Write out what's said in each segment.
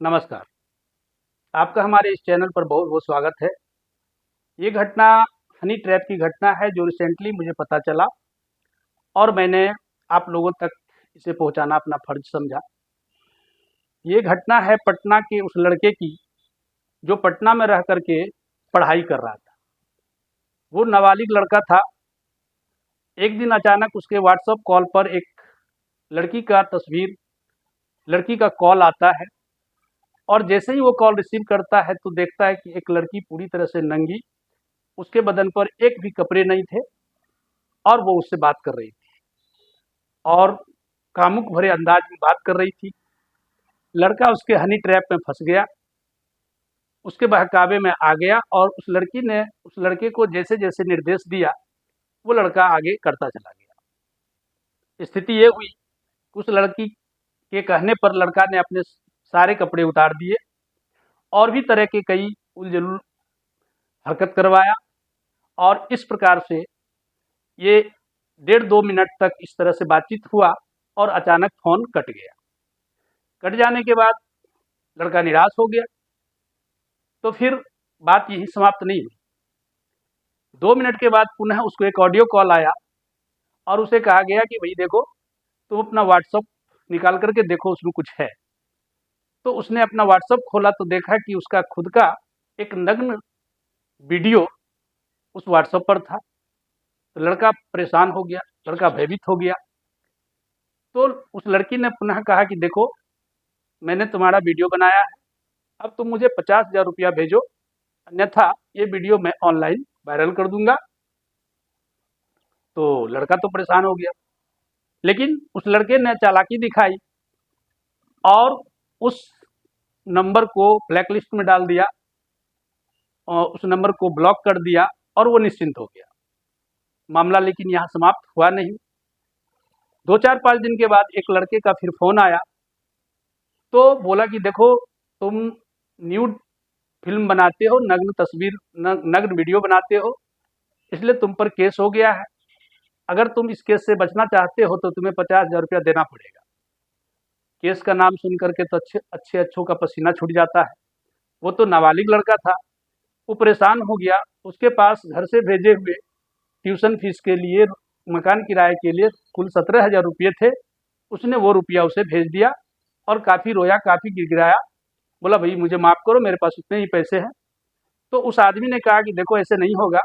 नमस्कार। आपका हमारे इस चैनल पर बहुत बहुत स्वागत है। ये घटना हनी ट्रैप की घटना है जो रिसेंटली मुझे पता चला और मैंने आप लोगों तक इसे पहुंचाना अपना फर्ज समझा। ये घटना है पटना के उस लड़के की जो पटना में रह करके पढ़ाई कर रहा था। वो नाबालिग लड़का था। एक दिन अचानक उसके व्हाट्सएप कॉल पर एक लड़की का कॉल आता है और जैसे ही वो कॉल रिसीव करता है तो देखता है कि एक लड़की पूरी तरह से नंगी, उसके बदन पर एक भी कपड़े नहीं थे और वो उससे बात कर रही थी और कामुक भरे अंदाज में बात कर रही थी। लड़का उसके हनी ट्रैप में फंस गया, उसके बहकावे में आ गया और उस लड़की ने उस लड़के को जैसे जैसे निर्देश दिया वो लड़का आगे करता चला गया। स्थिति ये हुई, उस लड़की के कहने पर लड़का ने अपने सारे कपड़े उतार दिए और भी तरह के कई उलझुल हरकत करवाया और इस प्रकार से ये 1.5-2 मिनट तक इस तरह से बातचीत हुआ और अचानक फोन कट गया। कट जाने के बाद लड़का निराश हो गया। तो फिर बात यही समाप्त नहीं हुई। 2 मिनट के बाद पुनः उसको एक ऑडियो कॉल आया और उसे कहा गया कि भाई देखो, तुम अपना व्हाट्सएप निकाल करके देखो, उसमें कुछ है। तो उसने अपना व्हाट्सएप खोला तो देखा कि उसका खुद का एक नग्न वीडियो उस व्हाट्सएप पर था। तो लड़का परेशान हो गया, लड़का भयभीत हो गया। तो उस लड़की ने पुनः कहा कि देखो, मैंने तुम्हारा वीडियो बनाया है, अब तुम मुझे 50,000 रुपया भेजो, अन्यथा ये वीडियो मैं ऑनलाइन वायरल कर दूंगा। तो लड़का तो परेशान हो गया, लेकिन उस लड़के ने चालाकी दिखाई और उस नंबर को ब्लैकलिस्ट में डाल दिया और उस नंबर को ब्लॉक कर दिया और वो निश्चिंत हो गया। मामला लेकिन यहाँ समाप्त हुआ नहीं। 2-4-5 दिन के बाद एक लड़के का फिर फोन आया तो बोला कि देखो, तुम न्यूड फिल्म बनाते हो, नग्न वीडियो बनाते हो, इसलिए तुम पर केस हो गया है। अगर तुम इस केस से बचना चाहते हो तो तुम्हें 50,000 रुपया देना पड़ेगा। केस का नाम सुन करके तो अच्छों का पसीना छूट जाता है। वो तो नाबालिग लड़का था, वो परेशान हो गया। उसके पास घर से भेजे हुए ट्यूशन फीस के लिए, मकान किराए के लिए कुल 17,000 रुपये थे। उसने वो रुपया उसे भेज दिया और काफ़ी रोया, काफ़ी गिड़गिड़ाया, बोला भाई मुझे माफ़ करो, मेरे पास उतने ही पैसे हैं। तो उस आदमी ने कहा कि देखो, ऐसे नहीं होगा,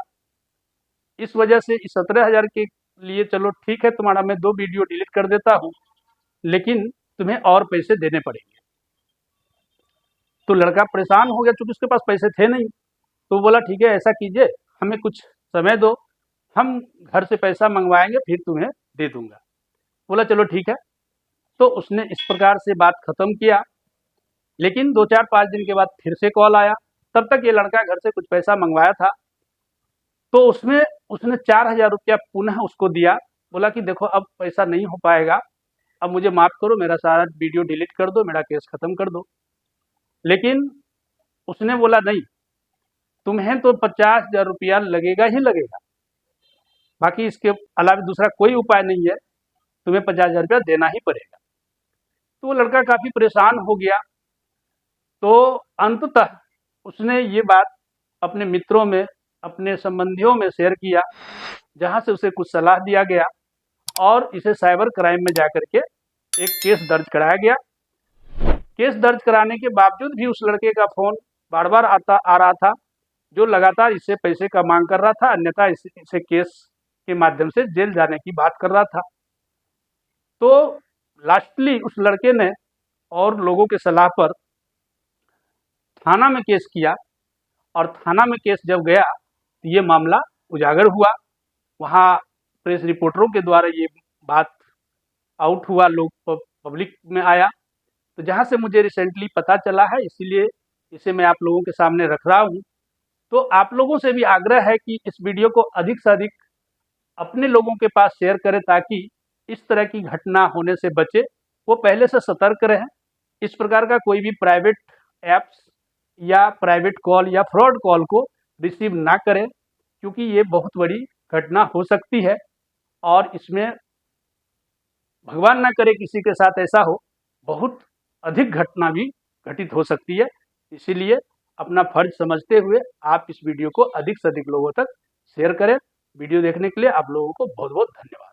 इस वजह से इस 17,000 के लिए चलो ठीक है, तुम्हारा मैं 2 वीडियो डिलीट कर देता हूँ, लेकिन तुम्हें और पैसे देने पड़ेंगे। तो लड़का परेशान हो गया, चूंकि उसके पास पैसे थे नहीं। तो बोला ठीक है, ऐसा कीजिए, हमें कुछ समय दो, हम घर से पैसा मंगवाएंगे, फिर तुम्हें दे दूंगा। बोला चलो ठीक है। तो उसने इस प्रकार से बात खत्म किया। लेकिन 2-4-5 दिन के बाद फिर से कॉल आया। तब तक ये लड़का घर से कुछ पैसा मंगवाया था, तो उसमें उसने 4,000 रुपया पुनः उसको दिया। बोला कि देखो, अब पैसा नहीं हो पाएगा, अब मुझे माफ़ करो, मेरा सारा वीडियो डिलीट कर दो, मेरा केस ख़त्म कर दो। लेकिन उसने बोला नहीं, तुम्हें तो 50,000 रुपया लगेगा ही लगेगा, बाकी इसके अलावा दूसरा कोई उपाय नहीं है, तुम्हें 50,000 रुपया देना ही पड़ेगा। तो वो लड़का काफ़ी परेशान हो गया। तो अंततः उसने ये बात अपने मित्रों में, अपने संबंधियों में शेयर किया, जहाँ से उसे कुछ सलाह दिया गया और इसे साइबर क्राइम में जाकर के एक केस दर्ज कराया गया। केस दर्ज कराने के बावजूद भी उस लड़के का फ़ोन बार बार आ रहा था, जो लगातार इससे पैसे का मांग कर रहा था, अन्यथा इसे केस के माध्यम से जेल जाने की बात कर रहा था। तो लास्टली उस लड़के ने और लोगों के सलाह पर थाना में केस किया और थाना में केस जब गया तो ये मामला उजागर हुआ। वहाँ प्रेस रिपोर्टरों के द्वारा ये बात आउट हुआ, लोग पब्लिक में आया। तो जहाँ से मुझे रिसेंटली पता चला है, इसीलिए इसे मैं आप लोगों के सामने रख रहा हूँ। तो आप लोगों से भी आग्रह है कि इस वीडियो को अधिक से अधिक अपने लोगों के पास शेयर करें, ताकि इस तरह की घटना होने से बचे, वो पहले से सतर्क रहें। इस प्रकार का कोई भी प्राइवेट ऐप्स या प्राइवेट कॉल या फ्रॉड कॉल को रिसीव ना करें, क्योंकि ये बहुत बड़ी घटना हो सकती है और इसमें भगवान ना करे किसी के साथ ऐसा हो, बहुत अधिक घटना भी घटित हो सकती है। इसीलिए अपना फर्ज समझते हुए आप इस वीडियो को अधिक से अधिक लोगों तक शेयर करें। वीडियो देखने के लिए आप लोगों को बहुत बहुत धन्यवाद।